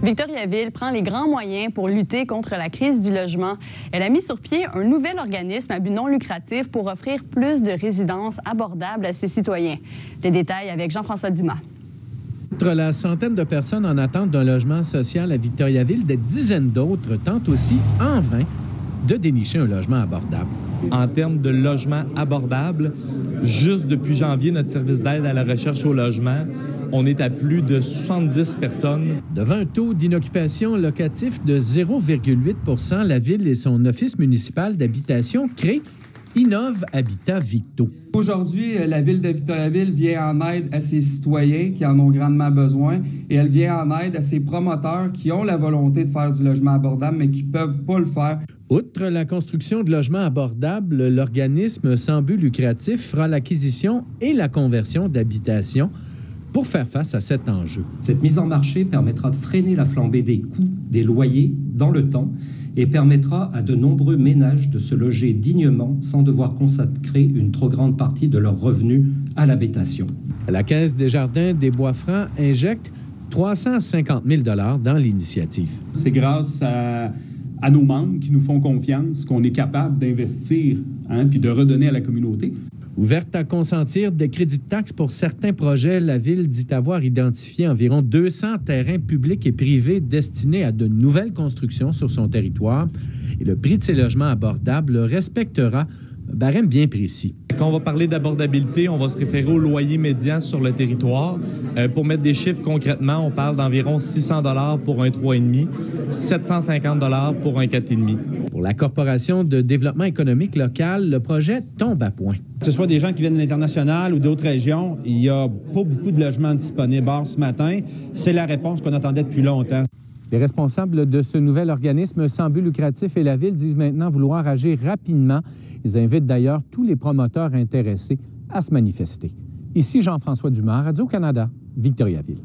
Victoriaville prend les grands moyens pour lutter contre la crise du logement. Elle a mis sur pied un nouvel organisme à but non lucratif pour offrir plus de résidences abordables à ses citoyens. Les détails avec Jean-François Dumas. Outre la centaine de personnes en attente d'un logement social à Victoriaville, des dizaines d'autres tentent aussi, en vain, de dénicher un logement abordable. En termes de logement abordable, juste depuis janvier, notre service d'aide à la recherche au logement, on est à plus de 70 personnes. Devant un taux d'inoccupation locatif de 0,8 %, la Ville et son office municipal d'habitation créent Innove Habitat Victo. Aujourd'hui, la Ville de Victoriaville vient en aide à ses citoyens qui en ont grandement besoin et elle vient en aide à ses promoteurs qui ont la volonté de faire du logement abordable mais qui ne peuvent pas le faire. Outre la construction de logements abordables, l'organisme sans but lucratif fera l'acquisition et la conversion d'habitations pour faire face à cet enjeu. Cette mise en marché permettra de freiner la flambée des coûts des loyers dans le temps et permettra à de nombreux ménages de se loger dignement sans devoir consacrer une trop grande partie de leurs revenus à l'habitation. La Caisse des jardins des Bois-Francs injecte 350 000 $ dans l'initiative. C'est grâce à nos membres qui nous font confiance qu'on est capable d'investir puis de redonner à la communauté. Ouverte à consentir des crédits de taxes pour certains projets, la Ville dit avoir identifié environ 200 terrains publics et privés destinés à de nouvelles constructions sur son territoire. Et le prix de ces logements abordables respectera un barème bien précis. Quand on va parler d'abordabilité, on va se référer au loyer médian sur le territoire. Pour mettre des chiffres concrètement, on parle d'environ 600 $ pour un 3,5, 750 $ pour un 4,5. Pour la Corporation de développement économique local, le projet tombe à point. Que ce soit des gens qui viennent de l'international ou d'autres régions, il n'y a pas beaucoup de logements disponibles. Or, ce matin, c'est la réponse qu'on attendait depuis longtemps. Les responsables de ce nouvel organisme sans but lucratif et la Ville disent maintenant vouloir agir rapidement. Ils invitent d'ailleurs tous les promoteurs intéressés à se manifester. Ici Jean-François Dumas, Radio-Canada, Victoriaville.